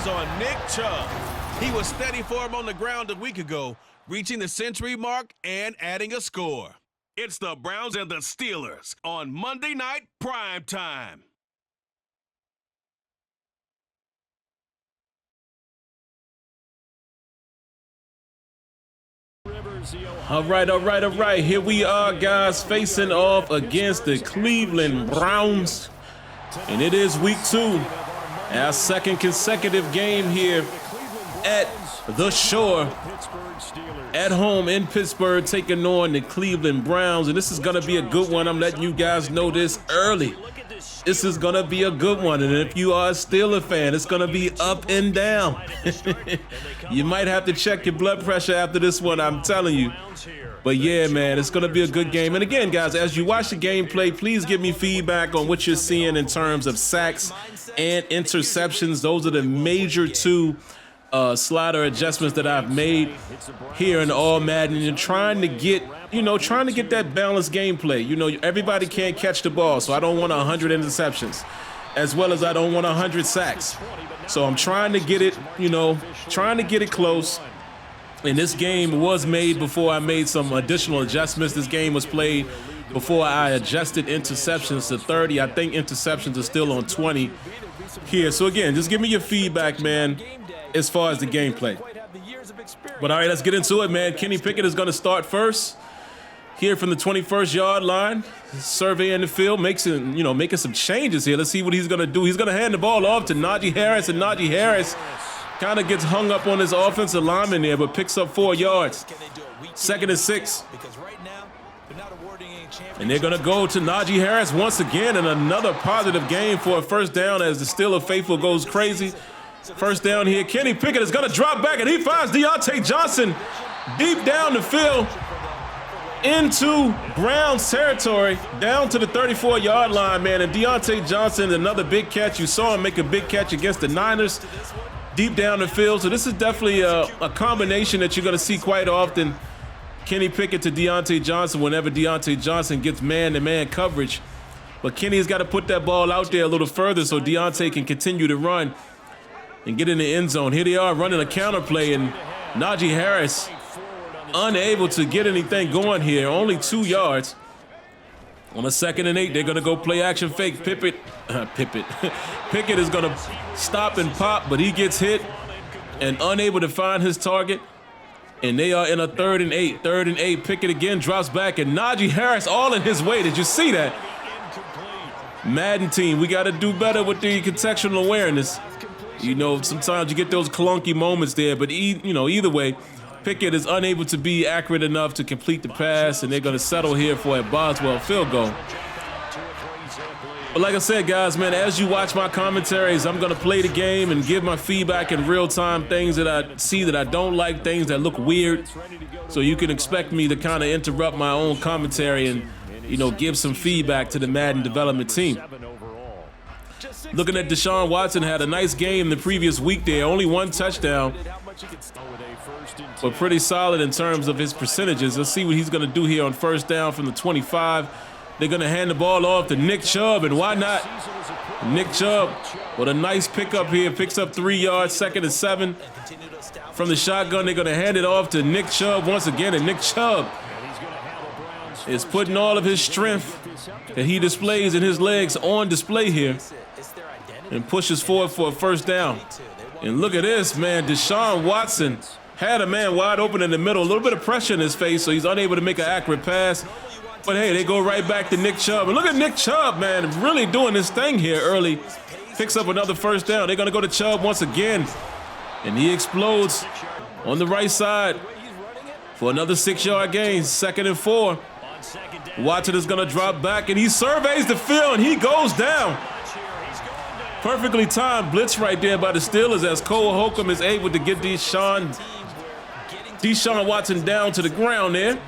is on Nick Chubb. He was steady for him on the ground a week ago, reaching the century mark and adding a score. It's the Browns and the Steelers on Monday Night Prime Time. All right. Here we are, guys, facing off against the Cleveland Browns. And it is week 2, our second consecutive game here at the Shore, at home in Pittsburgh, taking on the Cleveland Browns. And this is going to be a good one. I'm letting you guys know this early. This is going to be a good one. And if you are a Steelers fan, it's going to be up and down. You might have to check your blood pressure after this one, I'm telling you. But yeah, man, it's going to be a good game. And again, guys, as you watch the gameplay, please give me feedback on what you're seeing in terms of sacks and interceptions. Those are the major two slider adjustments that I've made here in all Madden. And trying to get that balanced gameplay. You know, everybody can't catch the ball, so I don't want 100 interceptions, as well as I don't want 100 sacks. So I'm trying to get it, trying to get it close. And this game was made before I made some additional adjustments. This game was played before I adjusted interceptions to 30. I think interceptions are still on 20 here. So again, just give me your feedback, man, as far as the gameplay. But all right, let's get into it, man. Kenny Pickett is going to start first here from the 21st yard line, surveying the field, making some changes here. Let's see what he's going to do. He's going to hand the ball off to Najee Harris, and Najee Harris kind of gets hung up on his offensive lineman there, but picks up 4 yards. 2nd and 6. And they're going to go to Najee Harris once again, and another positive game for a first down as the Steelers faithful goes crazy. First down here. Kenny Pickett is going to drop back, and he finds Deontay Johnson deep down the field into Browns territory, down to the 34-yard line, man. And Deontay Johnson, another big catch. You saw him make a big catch against the Niners, deep down the field. So this is definitely a combination that you're going to see quite often. Kenny Pickett to Deontay Johnson whenever Deontay Johnson gets man-to-man coverage. But Kenny's got to put that ball out there a little further so Deontay can continue to run and get in the end zone. Here they are running a counter play, and Najee Harris unable to get anything going here. Only 2 yards. On a 2nd and 8, they're going to go play action fake. Pickett is going to stop and pop, but he gets hit and unable to find his target. And they are in a 3rd and 8. 3rd and 8. Pickett again drops back, and Najee Harris all in his way. Did you see that? Madden team, we got to do better with the contextual awareness. Sometimes you get those clunky moments there, but either way, Pickett is unable to be accurate enough to complete the pass, and they're going to settle here for a Boswell field goal. But like I said, guys, man, as you watch my commentaries, I'm going to play the game and give my feedback in real time, things that I see that I don't like, things that look weird. So you can expect me to kind of interrupt my own commentary and, give some feedback to the Madden development team. Looking at Desean Watson, had a nice game the previous week there, only 1 touchdown, but pretty solid in terms of his percentages. Let's see what he's going to do here on first down from the 25. They're going to hand the ball off to Nick Chubb, and why not? Nick Chubb with a nice pickup here, picks up 3 yards, 2nd and 7. From the shotgun, they're going to hand it off to Nick Chubb once again, and Nick Chubb is putting all of his strength that he displays in his legs on display here and pushes forward for a first down. And look at this, man. Desean Watson had a man wide open in the middle, a little bit of pressure in his face, so he's unable to make an accurate pass. But hey, they go right back to Nick Chubb. And look at Nick Chubb, man, really doing this thing here early. Picks up another first down. They're going to go to Chubb once again. And he explodes on the right side for another 6-yard gain, 2nd and 4. Watson is going to drop back, and he surveys the field, and he goes down. Perfectly timed blitz right there by the Steelers as Cole Holcomb is able to get Desean Watson down to the ground there.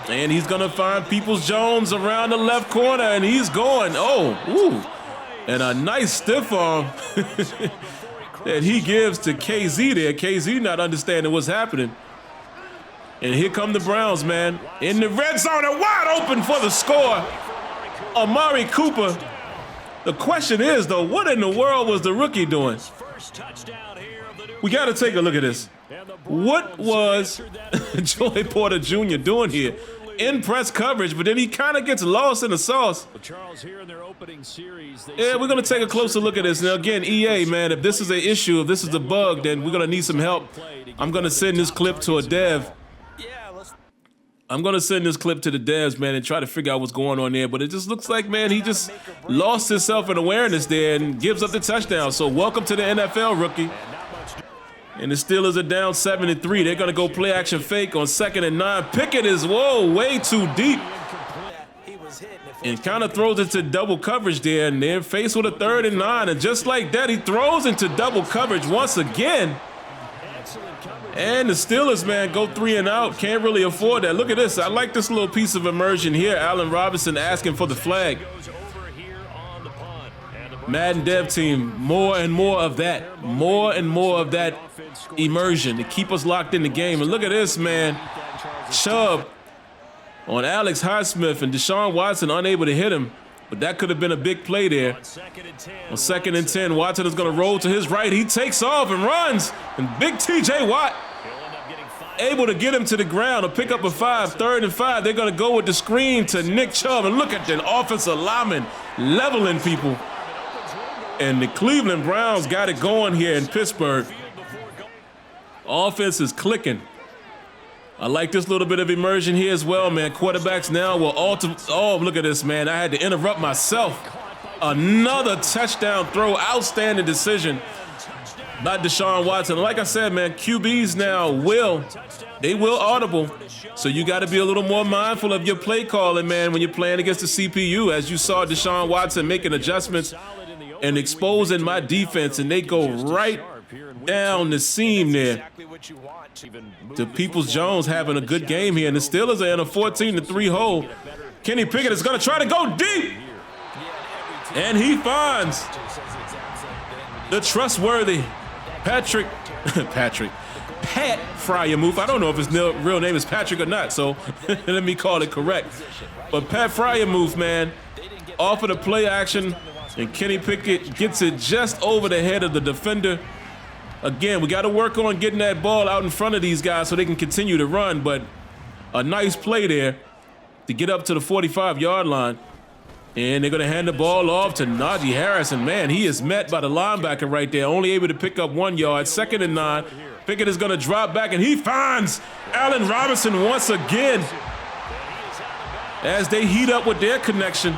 And he's going to find Peoples-Jones around the left corner, and he's going. And a nice stiff arm that he gives to KZ there. KZ not understanding what's happening. And here come the Browns, man. In the red zone and wide open for the score. Amari Cooper. The question is, though, what in the world was the rookie doing? We got to take a look at this. What was Joey Porter Jr. doing here? In press coverage, but then he kind of gets lost in the sauce. Yeah, we're going to take a closer look at this. Now, again, EA, man, if this is an issue, if this is a bug, then we're going to need some help. I'm going to send this clip to a dev. I'm going to send this clip to the devs, man, and try to figure out what's going on there. But it just looks like, man, he just lost himself in awareness there and gives up the touchdown. So welcome to the NFL, rookie. And the Steelers are down 7-3. They're going to go play action fake on 2nd and 9. Pickett is, whoa, way too deep. And kind of throws into double coverage there. And they're faced with a 3rd and 9. And just like that, he throws into double coverage once again. And the Steelers, man, go 3 and out. Can't really afford that. Look at this. I like this little piece of immersion here. Allen Robinson asking for the flag. Madden dev team, more and more of that. More and more of that immersion to keep us locked in the game. And look at this, man. Chubb on Alex Highsmith and Desean Watson unable to hit him. But that could have been a big play there. On 2nd and 10, Watson is going to roll to his right. He takes off and runs. And big TJ Watt able to get him to the ground, to pick up a 5, 3rd and 5. They're going to go with the screen to Nick Chubb. And look at the offensive lineman leveling people. And the Cleveland Browns got it going here in Pittsburgh. Offense is clicking. I like this little bit of immersion here as well, man. Quarterbacks now will alter. Oh, look at this, man. I had to interrupt myself. Another touchdown throw. Outstanding decision by Desean Watson. Like I said, man, QBs now will audible. So you got to be a little more mindful of your play calling, man, when you're playing against the CPU. As you saw Desean Watson making adjustments and exposing my defense, and they go right down the seam there. To Peoples-Jones having a good game here, and the Steelers are in a 14-3 hole. Kenny Pickett is going to try to go deep, and he finds the trustworthy Pat Freiermuth. I don't know if his real name is Patrick or not, so let me call it correct. But Pat Freiermuth, man, off of the play action, and Kenny Pickett gets it just over the head of the defender. Again, we got to work on getting that ball out in front of these guys so they can continue to run, but a nice play there to get up to the 45-yard line. And they're going to hand the ball off to Najee Harris, and man, he is met by the linebacker right there, only able to pick up 1 yard. 2nd and 9. Pickett is going to drop back, and he finds Allen Robinson once again as they heat up with their connection.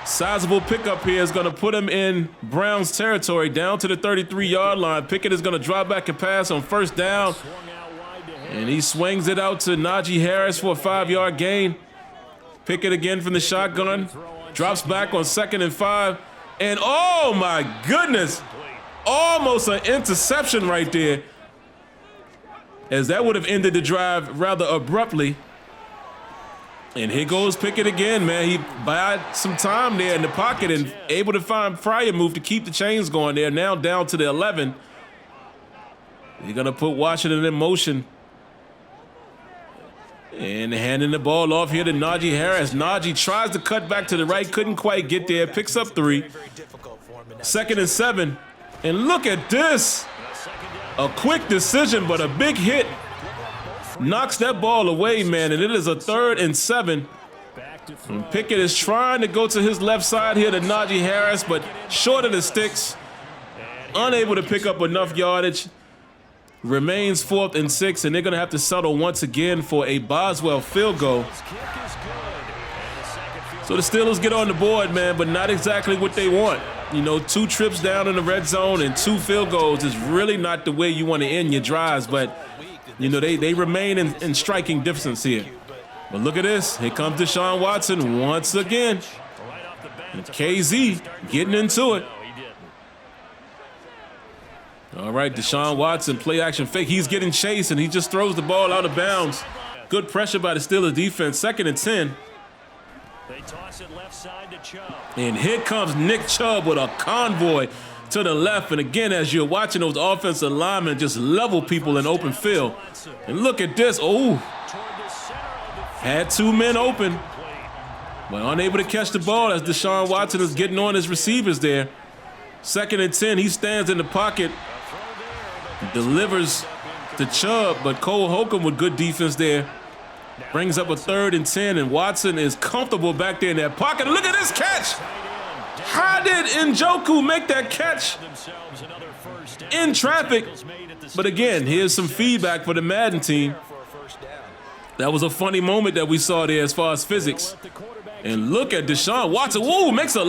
Sizable pickup here is going to put him in Browns territory down to the 33-yard line. Pickett is going to drop back and pass on 1st down. And he swings it out to Najee Harris for a 5-yard gain. Pickett again from the shotgun. Drops back on 2nd and 5. And oh my goodness, almost an interception right there, as that would have ended the drive rather abruptly. And here goes Pickett again, man. He bought some time there in the pocket and able to find Freiermuth to keep the chains going there. Now down to the 11. They're going to put Washington in motion. And handing the ball off here to Najee Harris. Najee tries to cut back to the right, couldn't quite get there. Picks up 3. 2nd and 7. And look at this. A quick decision, but a big hit. Knocks that ball away, man, and it is a 3rd and 7. And Pickett is trying to go to his left side here to Najee Harris, but short of the sticks. Unable to pick up enough yardage. Remains 4th and 6, and they're going to have to settle once again for a Boswell field goal. So the Steelers get on the board, man, but not exactly what they want. You know, 2 trips down in the red zone and 2 field goals is really not the way you want to end your drives, but you know, they remain in striking distance here. But look at this. Here comes Desean Watson once again. And KZ getting into it. All right, Desean Watson, play action fake. He's getting chased, and he just throws the ball out of bounds. Good pressure by the Steelers defense. 2nd and 10. They toss it left side to Chubb. And here comes Nick Chubb with a convoy to the left. And again, as you're watching those offensive linemen just level people in open field. And look at this. Oh, had 2 men open, but unable to catch the ball as Desean Watson is getting on his receivers there. 2nd and 10. He stands in the pocket, delivers to Chubb, but Cole Holcomb with good defense there brings up a 3rd and 10, and Watson is comfortable back there in that pocket. Look at this catch! How did Njoku make that catch in traffic? But again, here's some feedback for the Madden team. That was a funny moment that we saw there as far as physics. And look at Desean Watson. Woo, makes a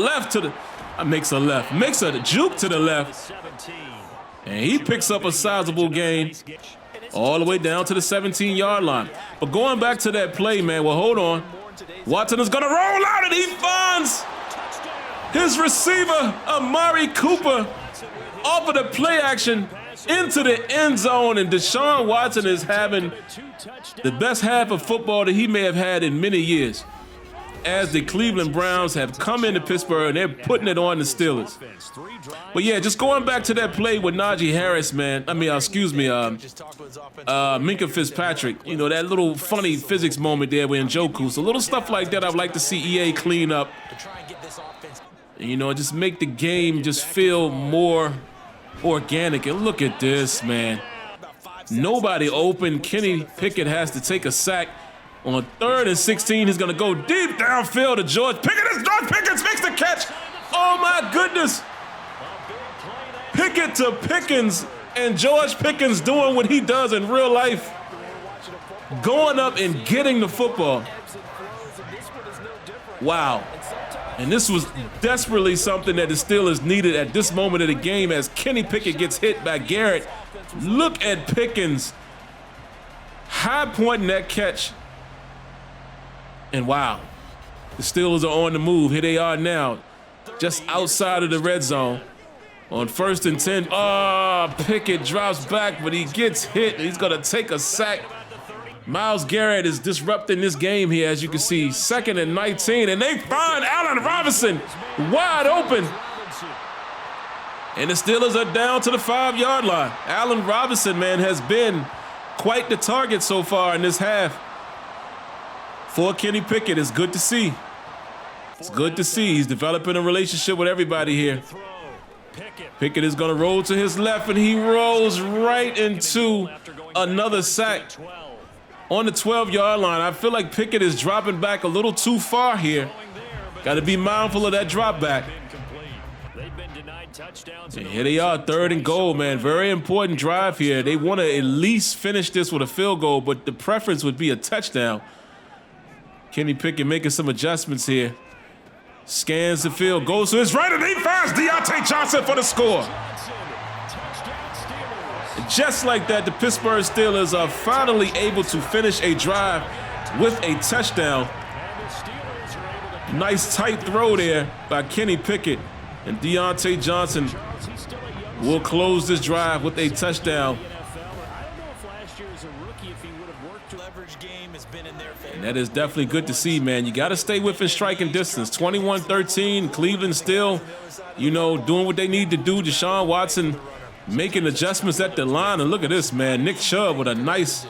juke to the left. And he picks up a sizable gain all the way down to the 17-yard line. But going back to that play, man, well, hold on. Watson is going to roll out, and he finds his receiver, Amari Cooper, off of the play action into the end zone. And Desean Watson is having the best half of football that he may have had in many years, as the Cleveland Browns have come into Pittsburgh and they're putting it on the Steelers. But yeah, just going back to that play with Najee Harris, man. Minkah Fitzpatrick. You know, that little funny physics moment there with Njoku. So little stuff like that I'd like to see EA clean up. You know, just make the game just feel more organic. And look at this, man. Nobody open. Kenny Pickett has to take a sack. On 3rd and 16, he's going to go deep downfield to George Pickens. George Pickens makes the catch. Oh, my goodness. Pickett to Pickens, and George Pickens doing what he does in real life, going up and getting the football. Wow. And this was desperately something that the Steelers needed at this moment of the game as Kenny Pickett gets hit by Garrett. Look at Pickens high pointing that catch. And wow, the Steelers are on the move. Here they are now, just outside of the red zone. On 1st and 10, Pickett drops back, but he gets hit. He's gonna take a sack. Myles Garrett is disrupting this game here, as you can see. 2nd and 19, and they find Allen Robinson wide open. And the Steelers are down to the 5-yard line. Allen Robinson, man, has been quite the target so far in this half. For Kenny Pickett, it's good to see. It's good to see. He's developing a relationship with everybody here. Pickett is going to roll to his left, and he rolls right into another sack on the 12-yard line. I feel like Pickett is dropping back a little too far here. Got to be mindful of that drop back. And here they are, 3rd and goal, man. Very important drive here. They want to at least finish this with a field goal, but the preference would be a touchdown. Kenny Pickett making some adjustments here. Scans the field, goes to his right, and he finds Deontay Johnson for the score. And just like that, the Pittsburgh Steelers are finally able to finish a drive with a touchdown. Nice tight throw there by Kenny Pickett. And Deontay Johnson will close this drive with a touchdown. And that is definitely good to see, man. You got to stay within striking distance. 21-13, Cleveland still, you know, doing what they need to do. Desean Watson making adjustments at the line. And look at this, man. Nick Chubb with a nice,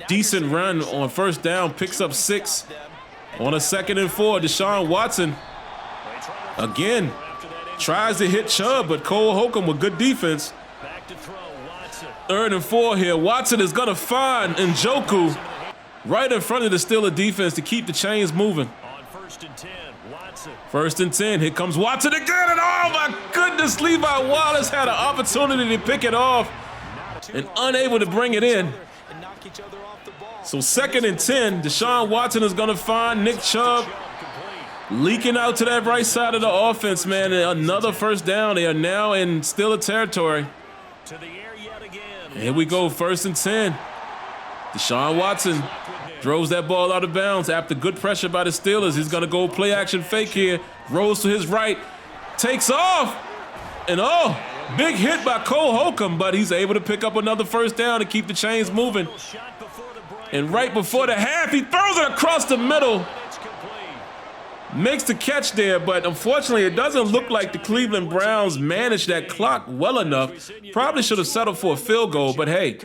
decent run on 1st down, picks up 6 on a 2nd and 4. Desean Watson, again, tries to hit Chubb, but Cole Holcomb with good defense. 3rd and 4 here. Watson is going to find Njoku right in front of the Steeler defense to keep the chains moving. On 1st and 10, Watson. 1st and 10. Here comes Watson again, and oh my goodness, Levi Wallace had an opportunity to pick it off and unable to bring it in. So 2nd and 10, Desean Watson is going to find Nick Chubb leaking out to that right side of the offense, man. And another 1st down. They are now in Steeler territory. To the air yet again. Here we go, 1st and 10. Desean Watson throws that ball out of bounds after good pressure by the Steelers. He's going to go play action fake here. Rolls to his right. Takes off. And oh, big hit by Cole Holcomb, but he's able to pick up another 1st down to keep the chains moving. And right before the half, he throws it across the middle. Makes the catch there, but unfortunately, it doesn't look like the Cleveland Browns managed that clock well enough. Probably should have settled for a field goal, but hey,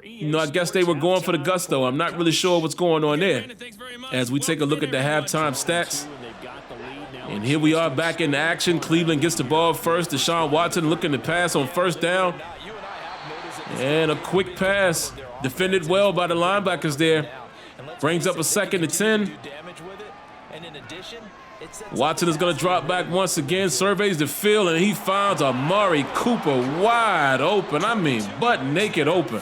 you know, I guess they were going for the gusto. I'm not really sure what's going on there. As we take a look at the halftime stats. And here we are back in action. Cleveland gets the ball first. Desean Watson looking to pass on first down. And a quick pass. Defended well by the linebackers there. Brings up a 2nd and 10. Watson is going to drop back once again. Surveys the field, and he finds Amari Cooper wide open. I mean, butt naked open.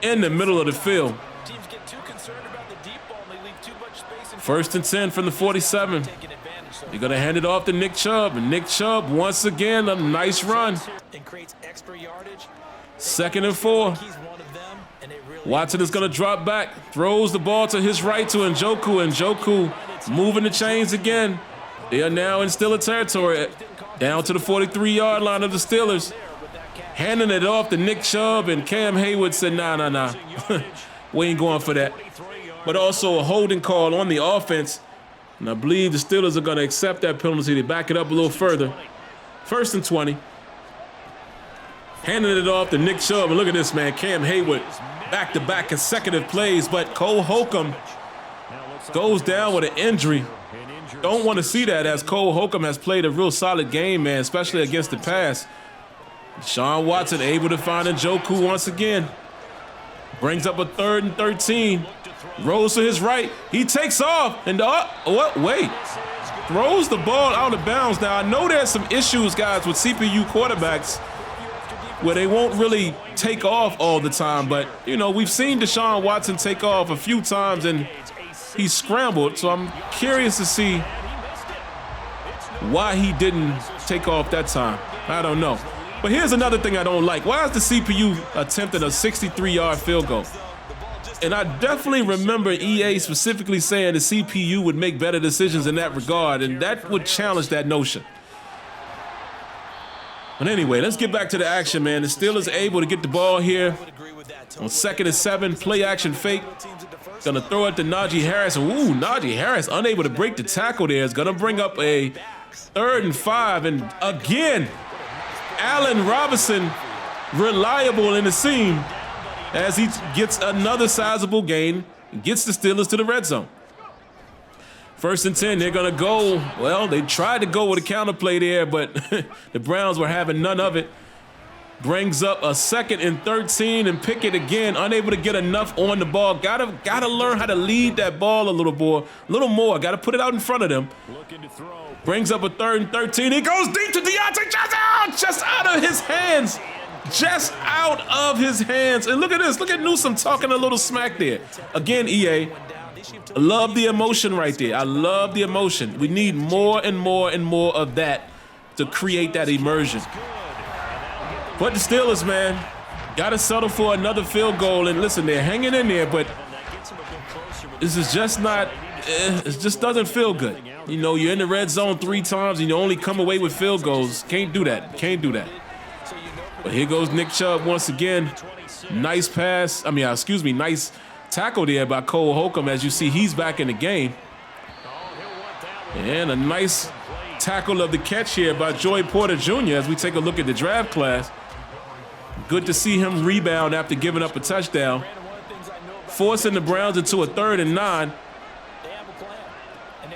In the middle of the field. 1st and 10 from the 47. They're going to hand it off to Nick Chubb. And Nick Chubb, once again, a nice run. 2nd and 4. Watson is going to drop back. Throws the ball to his right to Njoku. Njoku moving the chains again. They are now in Steeler territory. Down to the 43-yard line of the Steelers. Handing it off to Nick Chubb, and Cam Hayward said, nah. We ain't going for that. But also a holding call on the offense. And I believe the Steelers are going to accept that penalty. They back it up a little further. 1st and 20. Handing it off to Nick Chubb. And look at this, man. Cam Hayward, back-to-back consecutive plays. But Cole Holcomb goes down with an injury. Don't want to see that, as Cole Holcomb has played a real solid game, man, especially against the pass. Deshaun Watson able to find Njoku once again. Brings up a 3rd and 13. Rolls to his right. He takes off. And wait. Throws the ball out of bounds. Now, I know there's some issues, guys, with CPU quarterbacks where they won't really take off all the time. But, you know, we've seen Deshaun Watson take off a few times, and he scrambled. So I'm curious to see why he didn't take off that time. I don't know. But here's another thing I don't like. Why is the CPU attempting a 63-yard field goal? And I definitely remember EA specifically saying the CPU would make better decisions in that regard, and that would challenge that notion. But anyway, let's get back to the action, man. The Steelers able to get the ball here on 2nd and 7. Play action fake. Gonna throw it to Najee Harris. Ooh, Najee Harris unable to break the tackle there. Is gonna bring up a 3rd and 5. And again, Allen Robinson reliable in the seam as he gets another sizable gain and gets the Steelers to the red zone. 1st and 10, they're gonna go, well, they tried to go with a counter play there, but the Browns were having none of it. Brings up a 2nd and 13, and Pickett again, unable to get enough on the ball. Gotta learn how to lead that ball a little more. Gotta put it out in front of them. Brings up a 3rd and 13. He goes deep to Deontay, just out of his hands. Just out of his hands. And look at this. Look at Newsome talking a little smack there. Again, EA, I love the emotion right there. I love the emotion. We need more and more and more of that to create that immersion. But the Steelers, man, got to settle for another field goal. And listen, they're hanging in there, but this is just not, it just doesn't feel good. You know, you're in the red zone 3 times and you only come away with field goals. Can't do that. Can't do that. But here goes Nick Chubb once again. Nice pass. Nice tackle there by Cole Holcomb. As you see, he's back in the game. And a nice tackle of the catch here by Joey Porter Jr. as we take a look at the draft class. Good to see him rebound after giving up a touchdown. Forcing the Browns into a 3rd and 9.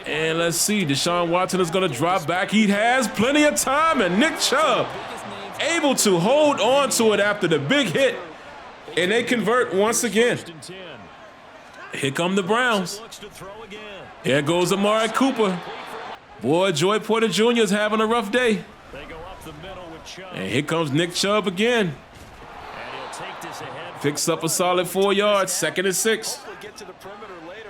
And let's see, Deshaun Watson is going to drop back. He has plenty of time, and Nick Chubb able to hold on to it after the big hit. And they convert once again. Here come the Browns. Here goes Amari Cooper. Boy, Joey Porter Jr. is having a rough day. And here comes Nick Chubb again. Picks up a solid 4 yards, 2nd and 6.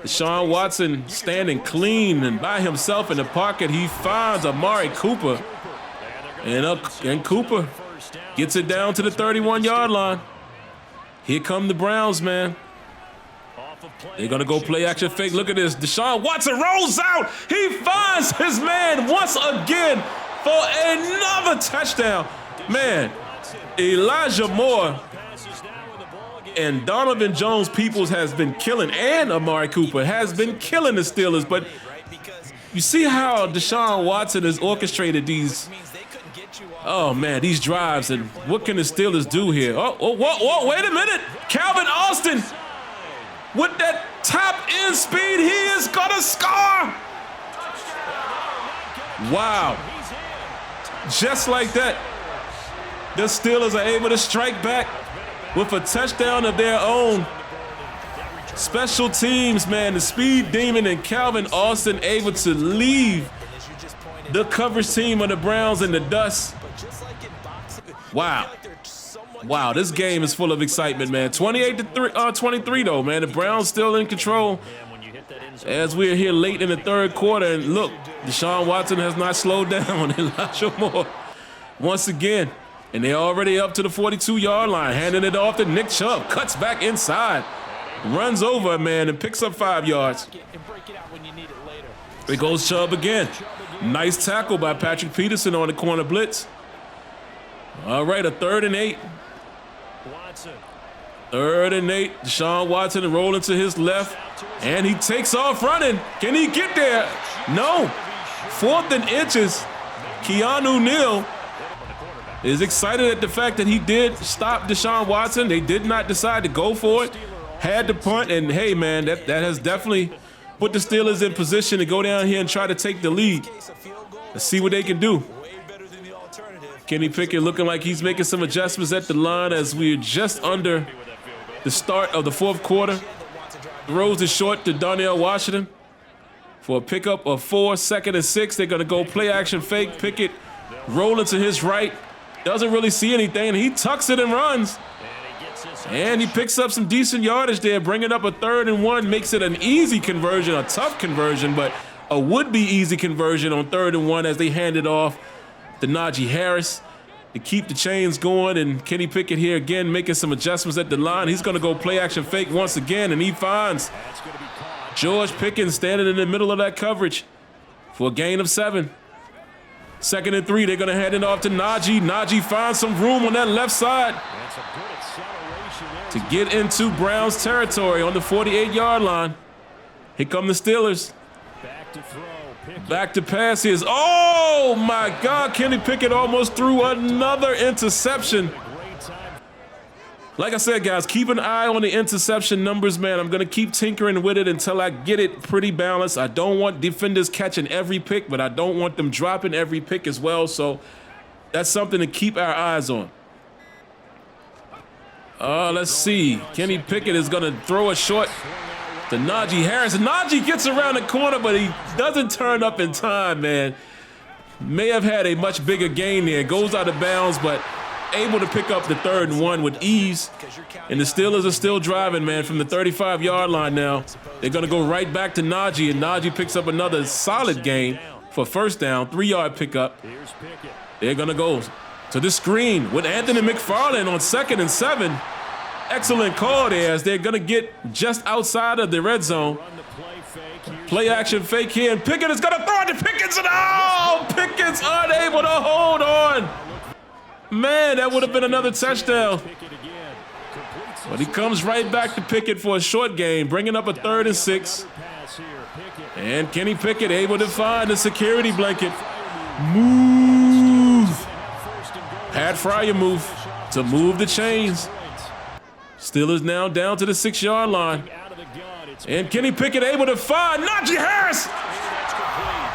Deshaun Watson standing clean and by himself in the pocket. He finds Amari Cooper. And Cooper gets it down to the 31-yard line. Here come the Browns, man. They're going to go play action fake. Look at this. Deshaun Watson rolls out. He finds his man once again for another touchdown. Man, Elijah Moore and Donovan Jones-Peoples has been killing, and Amari Cooper has been killing the Steelers. But you see how Deshaun Watson has orchestrated these, oh man, these drives, and what can the Steelers do here? Whoa, wait a minute. Calvin Austin with that top end speed, he is gonna score. Wow. Just like that, the Steelers are able to strike back with a touchdown of their own. Special teams, man, the speed demon and Calvin Austin able to leave the coverage team of the Browns in the dust. Wow. Wow, this game is full of excitement, man. 28-23 though, man. The Browns still in control as we're here late in the third quarter. And look, Desean Watson has not slowed down. Elijah Moore once again. And they're already up to the 42-yard line, handing it off to Nick Chubb. Cuts back inside, runs over a man and picks up 5 yards. There goes Chubb again. Nice tackle by Patrick Peterson on the corner blitz. All right, a 3rd and 8. 3rd and 8. Desean Watson rolling to his left, and he takes off running. Can he get there? No. 4th and inches. Keanu Neal is excited at the fact that he did stop Desean Watson. They did not decide to go for it. Had to punt, and hey, man, that has definitely put the Steelers in position to go down here and try to take the lead. Let's see what they can do. Kenny Pickett looking like he's making some adjustments at the line as we're just under the start of the 4th quarter. Throws it short to Darnell Washington for a pickup of 4, 2nd and 6. They're going to go play action fake. Pickett rolling to his right. Doesn't really see anything, and he tucks it and runs. And he picks up some decent yardage there, bringing up a 3rd and 1. Makes it an easy conversion, a tough conversion, but a would-be easy conversion on 3rd and 1 as they hand it off to Najee Harris to keep the chains going. And Kenny Pickett here again making some adjustments at the line. He's going to go play action fake once again, and he finds George Pickens standing in the middle of that coverage for a gain of 7. 2nd and 3, they're going to hand it off to Najee. Najee finds some room on that left side to get into Browns territory on the 48-yard line. Here come the Steelers. Back to pass is, oh my God, Kenny Pickett almost threw another interception. Like I said, guys, keep an eye on the interception numbers, man. I'm going to keep tinkering with it until I get it pretty balanced. I don't want defenders catching every pick, but I don't want them dropping every pick as well. So that's something to keep our eyes on. Let's see. Kenny Pickett is going to throw a short to Najee Harris. Najee gets around the corner, but he doesn't turn up in time, man. May have had a much bigger gain there. Goes out of bounds, but able to pick up the 3rd and 1 with ease. And the Steelers are still driving, man, from the 35-yard line now. They're going to go right back to Najee, and Najee picks up another solid gain for 1st down, 3-yard pickup. They're going to go to the screen with Anthony McFarland on 2nd and 7. Excellent call there as they're going to get just outside of the red zone. Play action fake here, and Pickett is going to throw it to Pickens, and oh, Pickens unable to hold on. Man, that would have been another touchdown. But he comes right back to Pickett for a short gain, bringing up a 3rd and 6. And Kenny Pickett able to find the security blanket. Move. Pat Fryer move to move the chains. Steelers now down to the 6-yard line. And Kenny Pickett able to find Najee Harris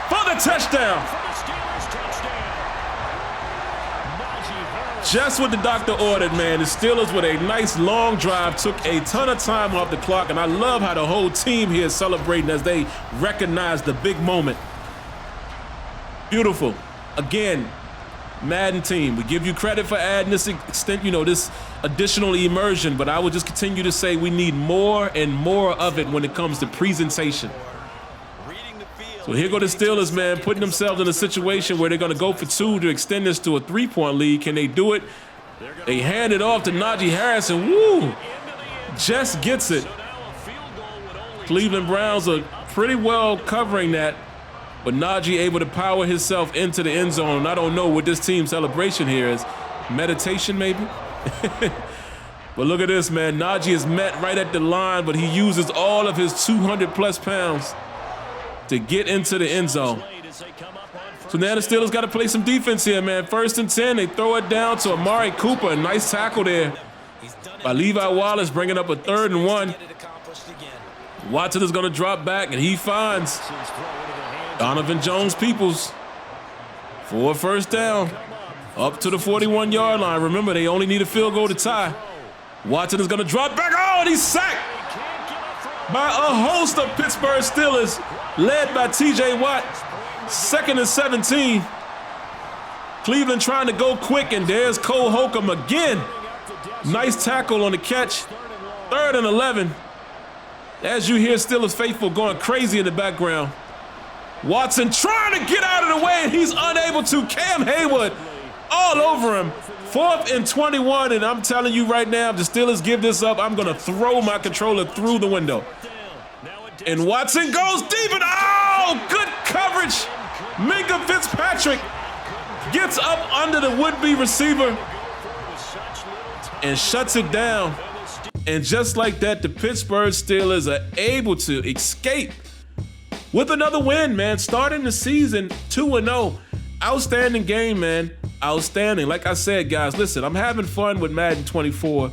for the touchdown. Just what the doctor ordered, man. The Steelers with a nice long drive took a ton of time off the clock, and I love how the whole team here is celebrating as they recognize the big moment. Beautiful. Again, Madden team, we give you credit for adding this this additional immersion, but I would just continue to say we need more and more of it when it comes to presentation. So here go the Steelers, man, putting themselves in a situation where they're going to go for 2 to extend this to a 3-point lead. Can they do it? They hand it off to Najee Harris, and woo, just gets it. Cleveland Browns are pretty well covering that, but Najee able to power himself into the end zone. And I don't know what this team celebration here is. Meditation, maybe? But look at this, man. Najee is met right at the line, but he uses all of his 200-plus pounds to get into the end zone. So now the Steelers got to play some defense here, man. 1st and 10, they throw it down to Amari Cooper. A nice tackle there by Levi Wallace, bringing up a 3rd and 1. Watson is going to drop back, and he finds Donovan Jones-Peoples for a first down. Up to the 41-yard line. Remember, they only need a field goal to tie. Watson is going to drop back. Oh, and he's sacked by a host of Pittsburgh Steelers, led by T.J. Watt. 2nd and 17. Cleveland trying to go quick, and there's Cole Holcomb again. Nice tackle on the catch. 3rd and 11. As you hear Steelers faithful going crazy in the background. Watson trying to get out of the way, and he's unable to. Cam Haywood all over him. 4th and 21, and I'm telling you right now, if the Steelers give this up, I'm going to throw my controller through the window. And Watson goes deep, and oh, good coverage. Minka Fitzpatrick gets up under the would-be receiver and shuts it down. And just like that, the Pittsburgh Steelers are able to escape with another win, man. Starting the season 2-0. Outstanding game, man. Outstanding. Like I said, guys, listen, I'm having fun with Madden 24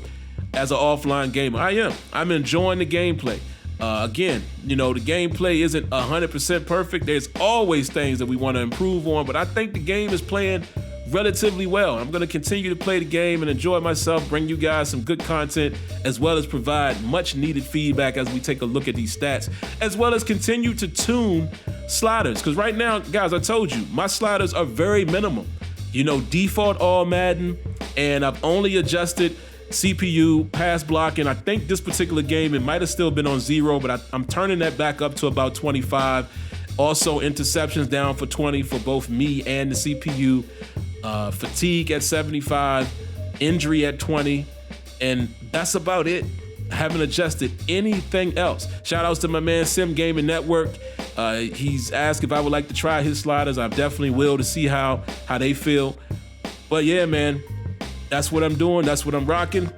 as an offline gamer. I am. I'm enjoying the gameplay. Again, you know, the gameplay isn't 100% perfect. There's always things that we want to improve on, but I think the game is playing relatively well. I'm going to continue to play the game and enjoy myself, bring you guys some good content, as well as provide much needed feedback as we take a look at these stats, as well as continue to tune sliders. Because right now, guys, I told you, my sliders are very minimum. You know, default all Madden, and I've only adjusted CPU, pass blocking. I think this particular game, it might have still been on 0, but I'm turning that back up to about 25. Also, interceptions down for 20 for both me and the CPU. Fatigue at 75, injury at 20, and that's about it. I haven't adjusted anything else. Shout outs to my man Sim Gaming Network. He's asked if I would like to try his sliders. I definitely will, to see how they feel. But yeah, man, that's what I'm doing. That's what I'm rocking.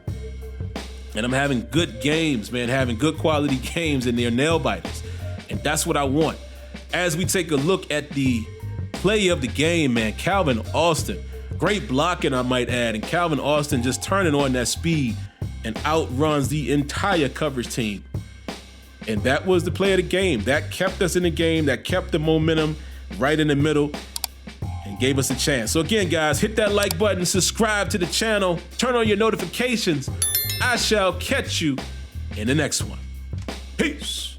And I'm having good games, man, having good quality games, and they're nail biters. And that's what I want. As we take a look at the play of the game, man, Calvin Austin. Great blocking, I might add. And Calvin Austin just turning on that speed and outruns the entire coverage team. And that was the play of the game. That kept us in the game. That kept the momentum right in the middle and gave us a chance. So again, guys, hit that like button, subscribe to the channel, turn on your notifications. I shall catch you in the next one. Peace.